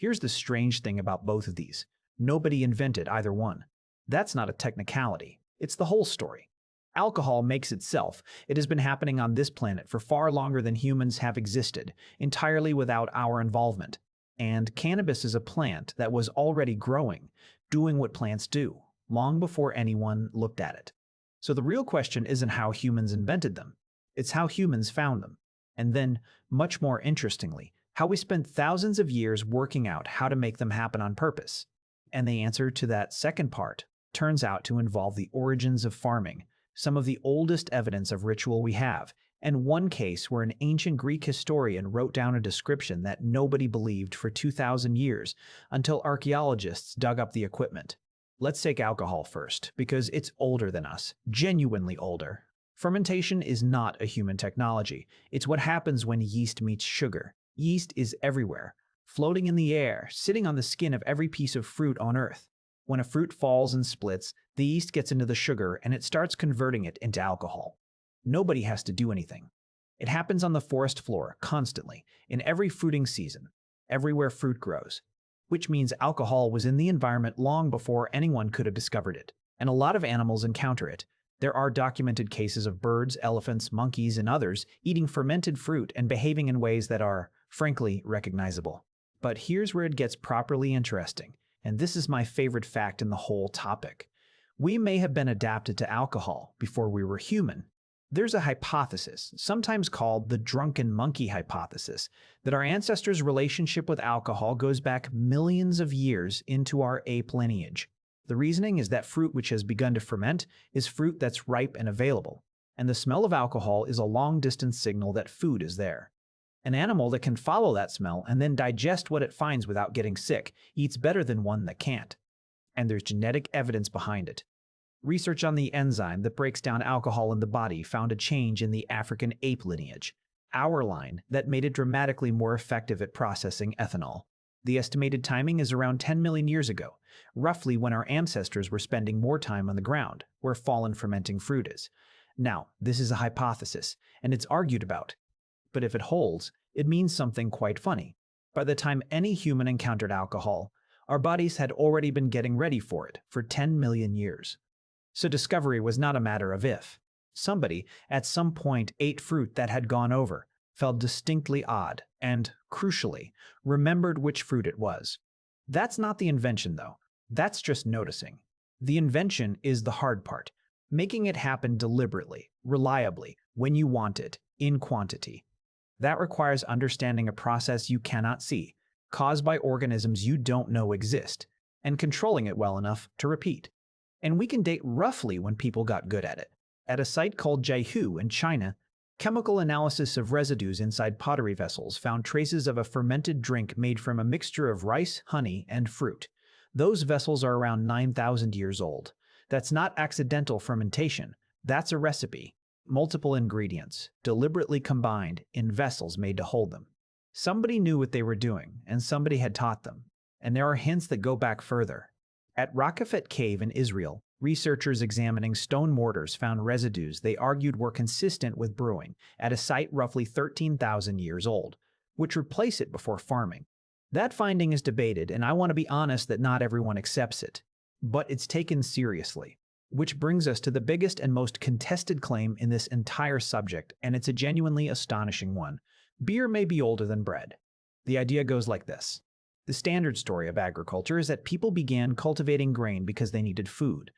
Here's the strange thing about both of these. Nobody invented either one. That's not a technicality. It's the whole story. Alcohol makes itself. It has been happening on this planet for far longer than humans have existed, entirely without our involvement. And cannabis is a plant that was already growing, doing what plants do, long before anyone looked at it. So the real question isn't how humans invented them. It's how humans found them. And then, much more interestingly, how we spent thousands of years working out how to make them happen on purpose. And the answer to that second part turns out to involve the origins of farming, some of the oldest evidence of ritual we have, and one case where an ancient Greek historian wrote down a description that nobody believed for 2,000 years until archaeologists dug up the equipment. Let's take alcohol first, because it's older than us, genuinely older. Fermentation is not a human technology. It's what happens when yeast meets sugar. Yeast is everywhere, floating in the air, sitting on the skin of every piece of fruit on Earth. When a fruit falls and splits, the yeast gets into the sugar and it starts converting it into alcohol. Nobody has to do anything. It happens on the forest floor, constantly, in every fruiting season, everywhere fruit grows, which means alcohol was in the environment long before anyone could have discovered it. And a lot of animals encounter it. There are documented cases of birds, elephants, monkeys, and others eating fermented fruit and behaving in ways that are, frankly, recognizable. But here's where it gets properly interesting, and this is my favorite fact in the whole topic. We may have been adapted to alcohol before we were human. There's a hypothesis, sometimes called the drunken monkey hypothesis, that our ancestors' relationship with alcohol goes back millions of years into our ape lineage. The reasoning is that fruit which has begun to ferment is fruit that's ripe and available, and the smell of alcohol is a long-distance signal that food is there. An animal that can follow that smell and then digest what it finds without getting sick eats better than one that can't. And there's genetic evidence behind it. Research on the enzyme that breaks down alcohol in the body found a change in the African ape lineage, our line, that made it dramatically more effective at processing ethanol. The estimated timing is around 10 million years ago, roughly when our ancestors were spending more time on the ground, where fallen fermenting fruit is. Now, this is a hypothesis, and it's argued about. But if it holds, it means something quite funny. By the time any human encountered alcohol, our bodies had already been getting ready for it for 10 million years. So discovery was not a matter of if. Somebody, at some point, ate fruit that had gone over, felt distinctly odd, and, crucially, remembered which fruit it was. That's not the invention, though. That's just noticing. The invention is the hard part, making it happen deliberately, reliably, when you want it, in quantity. That requires understanding a process you cannot see, caused by organisms you don't know exist, and controlling it well enough to repeat. And we can date roughly when people got good at it. At a site called Jiahu in China, chemical analysis of residues inside pottery vessels found traces of a fermented drink made from a mixture of rice, honey, and fruit. Those vessels are around 9,000 years old. That's not accidental fermentation. That's a recipe. Multiple ingredients, deliberately combined in vessels made to hold them. Somebody knew what they were doing, and somebody had taught them. And there are hints that go back further. At Raqefet Cave in Israel, researchers examining stone mortars found residues they argued were consistent with brewing at a site roughly 13,000 years old, which would place it before farming. That finding is debated, and I want to be honest that not everyone accepts it. But it's taken seriously. Which brings us to the biggest and most contested claim in this entire subject, and it's a genuinely astonishing one. Beer may be older than bread. The idea goes like this. The standard story of agriculture is that people began cultivating grain because they needed food.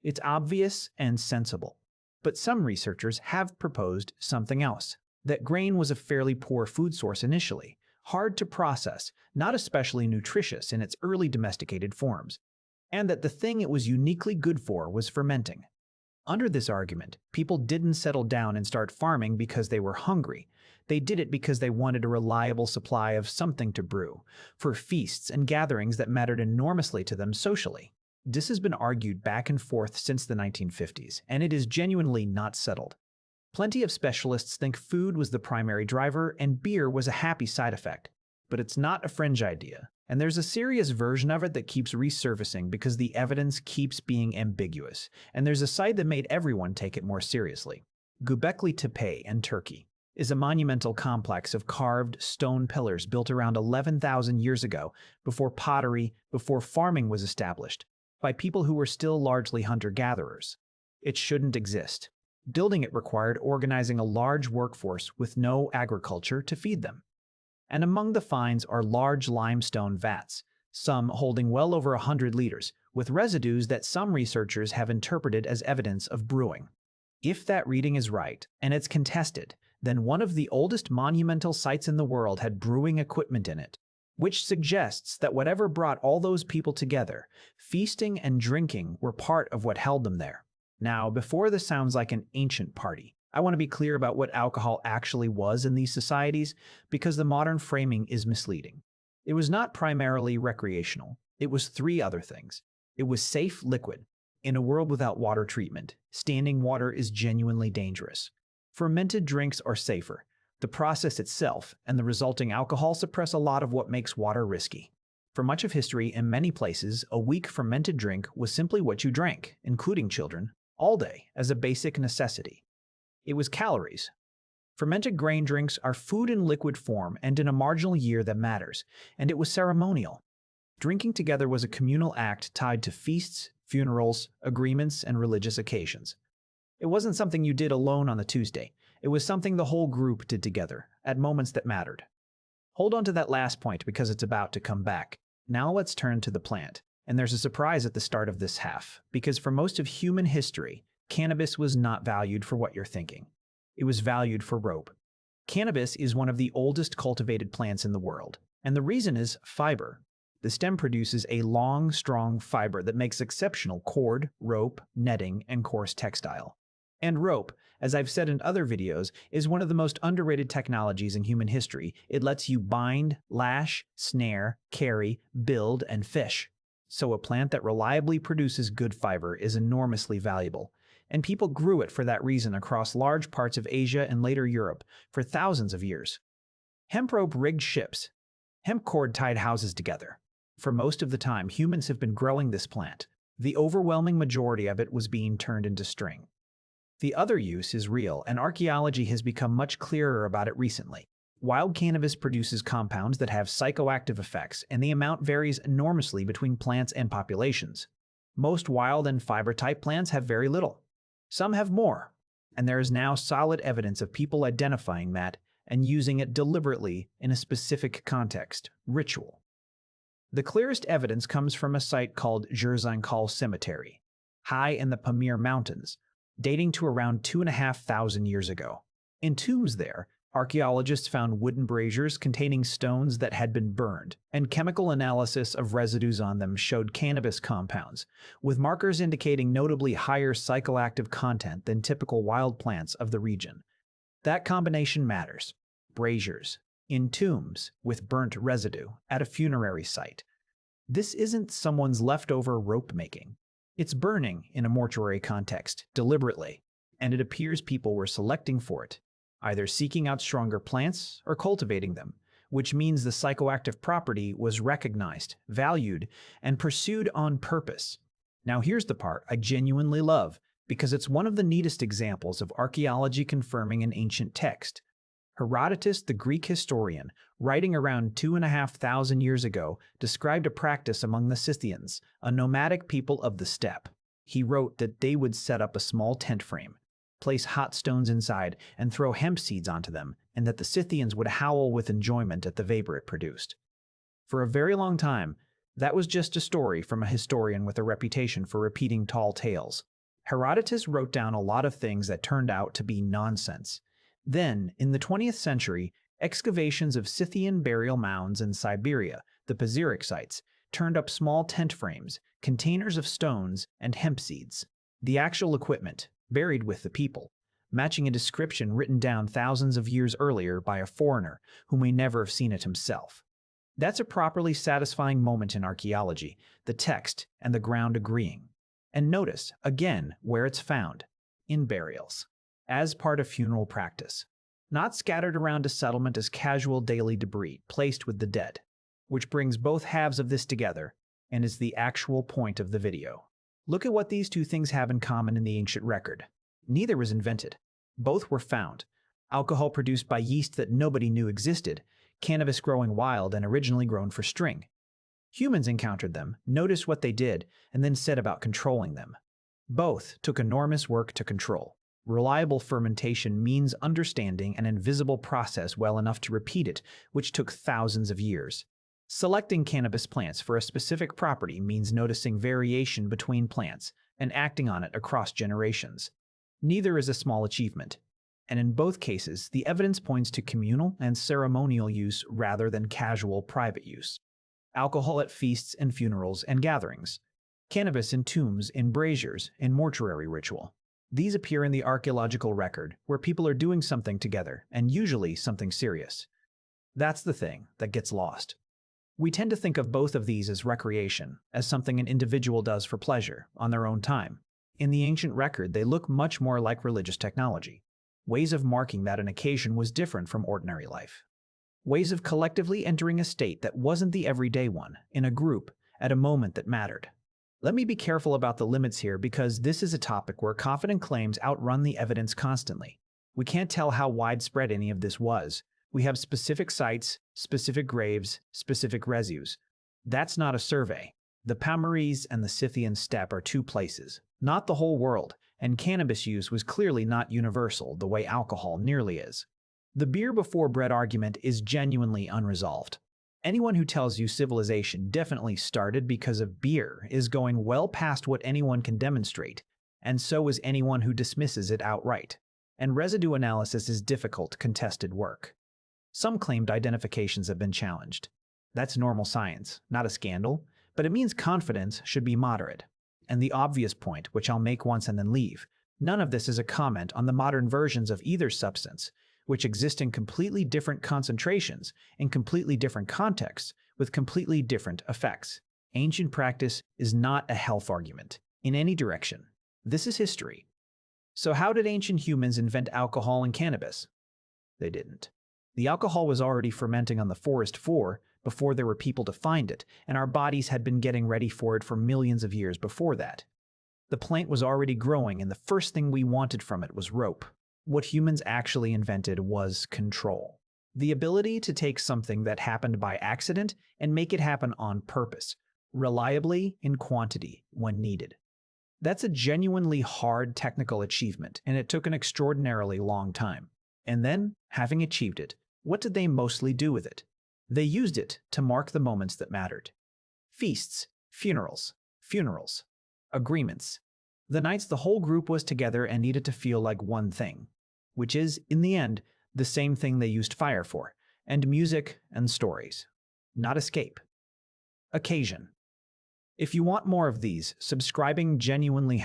It's obvious and sensible. But some researchers have proposed something else, that grain was a fairly poor food source initially, hard to process, not especially nutritious in its early domesticated forms, and that the thing it was uniquely good for was fermenting. Under this argument, people didn't settle down and start farming because they were hungry. They did it because they wanted a reliable supply of something to brew, for feasts and gatherings that mattered enormously to them socially. This has been argued back and forth since the 1950s, and it is genuinely not settled. Plenty of specialists think food was the primary driver and beer was a happy side effect. But it's not a fringe idea, and there's a serious version of it that keeps resurfacing because the evidence keeps being ambiguous, and there's a site that made everyone take it more seriously. Göbekli Tepe in Turkey. is a monumental complex of carved stone pillars built around 11,000 years ago, before pottery, before farming was established, by people who were still largely hunter-gatherers. It shouldn't exist. Building it required organizing a large workforce with no agriculture to feed them. And among the finds are large limestone vats, some holding well over 100 liters, with residues that some researchers have interpreted as evidence of brewing. If that reading is right, and it's contested, then one of the oldest monumental sites in the world had brewing equipment in it, which suggests that whatever brought all those people together, feasting and drinking were part of what held them there. Now, before this sounds like an ancient party, I want to be clear about what alcohol actually was in these societies, because the modern framing is misleading. It was not primarily recreational. It was three other things. It was safe liquid. In a world without water treatment, standing water is genuinely dangerous. Fermented drinks are safer. The process itself and the resulting alcohol suppress a lot of what makes water risky. For much of history, in many places, a weak fermented drink was simply what you drank, including children, all day as a basic necessity. It was calories. Fermented grain drinks are food in liquid form and in a marginal year that matters, and it was ceremonial. Drinking together was a communal act tied to feasts, funerals, agreements, and religious occasions. It wasn't something you did alone on the Tuesday. It was something the whole group did together, at moments that mattered. Hold on to that last point because it's about to come back. Now let's turn to the plant. And there's a surprise at the start of this half, because for most of human history, cannabis was not valued for what you're thinking. It was valued for rope. Cannabis is one of the oldest cultivated plants in the world, and the reason is fiber. The stem produces a long, strong fiber that makes exceptional cord, rope, netting, and coarse textile. And rope, as I've said in other videos, is one of the most underrated technologies in human history. It lets you bind, lash, snare, carry, build, and fish. So a plant that reliably produces good fiber is enormously valuable, and people grew it for that reason across large parts of Asia and later Europe for thousands of years. Hemp rope rigged ships. Hemp cord tied houses together. For most of the time, humans have been growing this plant. The overwhelming majority of it was being turned into string. The other use is real, and archaeology has become much clearer about it recently. Wild cannabis produces compounds that have psychoactive effects, and the amount varies enormously between plants and populations. Most wild and fiber-type plants have very little. Some have more, and there is now solid evidence of people identifying that and using it deliberately in a specific context, ritual. The clearest evidence comes from a site called Jerzankal Cemetery, high in the Pamir Mountains, dating to around 2,500 years ago. In tombs there, archaeologists found wooden braziers containing stones that had been burned, and chemical analysis of residues on them showed cannabis compounds, with markers indicating notably higher psychoactive content than typical wild plants of the region. That combination matters. Braziers, in tombs, with burnt residue, at a funerary site. This isn't someone's leftover rope making. It's burning in a mortuary context, deliberately, and it appears people were selecting for it, either seeking out stronger plants or cultivating them, which means the psychoactive property was recognized, valued, and pursued on purpose. Now here's the part I genuinely love, because it's one of the neatest examples of archaeology confirming an ancient text. Herodotus, the Greek historian, writing around 2,500 years ago, described a practice among the Scythians, a nomadic people of the steppe. He wrote that they would set up a small tent frame, place hot stones inside, and throw hemp seeds onto them, and that the Scythians would howl with enjoyment at the vapor it produced. For a very long time, that was just a story from a historian with a reputation for repeating tall tales. Herodotus wrote down a lot of things that turned out to be nonsense. Then, in the 20th century, excavations of Scythian burial mounds in Siberia, the Pazyryk sites, turned up small tent frames, containers of stones, and hemp seeds. The actual equipment, buried with the people, matching a description written down thousands of years earlier by a foreigner who may never have seen it himself. That's a properly satisfying moment in archaeology, the text and the ground agreeing. And notice, again, where it's found, in burials, as part of funeral practice, not scattered around a settlement as casual daily debris placed with the dead, which brings both halves of this together and is the actual point of the video. Look at what these two things have in common in the ancient record. Neither was invented. Both were found. alcohol produced by yeast that nobody knew existed, cannabis growing wild and originally grown for string. Humans encountered them, noticed what they did, and then set about controlling them. Both took enormous work to control. Reliable fermentation means understanding an invisible process well enough to repeat it, which took thousands of years. Selecting cannabis plants for a specific property means noticing variation between plants and acting on it across generations. Neither is a small achievement, and in both cases, the evidence points to communal and ceremonial use rather than casual private use. Alcohol at feasts and funerals and gatherings. Cannabis in tombs, in braziers, in mortuary ritual. These appear in the archaeological record, where people are doing something together, and usually something serious. That's the thing that gets lost. We tend to think of both of these as recreation, as something an individual does for pleasure, on their own time. In the ancient record, they look much more like religious technology. Ways of marking that an occasion was different from ordinary life. Ways of collectively entering a state that wasn't the everyday one, in a group, at a moment that mattered. Let me be careful about the limits here because this is a topic where confident claims outrun the evidence constantly. We can't tell how widespread any of this was. We have specific sites, specific graves, specific residues. That's not a survey. The Pamires and the Scythian steppe are two places, not the whole world, and cannabis use was clearly not universal the way alcohol nearly is. The beer before bread argument is genuinely unresolved. Anyone who tells you civilization definitely started because of beer is going well past what anyone can demonstrate, and so is anyone who dismisses it outright. And residue analysis is difficult, contested work. Some claimed identifications have been challenged. That's normal science, not a scandal, but it means confidence should be moderate. And the obvious point, which I'll make once and then leave, none of this is a comment on the modern versions of either substance, which exist in completely different concentrations, in completely different contexts, with completely different effects. Ancient practice is not a health argument, in any direction. This is history. So how did ancient humans invent alcohol and cannabis? They didn't. The alcohol was already fermenting on the forest floor before there were people to find it, and our bodies had been getting ready for it for millions of years before that. The plant was already growing, and the first thing we wanted from it was rope. What humans actually invented was control. The ability to take something that happened by accident and make it happen on purpose, reliably in quantity when needed. That's a genuinely hard technical achievement, and it took an extraordinarily long time. And then, having achieved it, what did they mostly do with it? They used it to mark the moments that mattered. Feasts, funerals, agreements. The nights the whole group was together and needed to feel like one thing, which is, in the end, the same thing they used fire for, and music and stories. Not escape. Occasion. If you want more of these, subscribing genuinely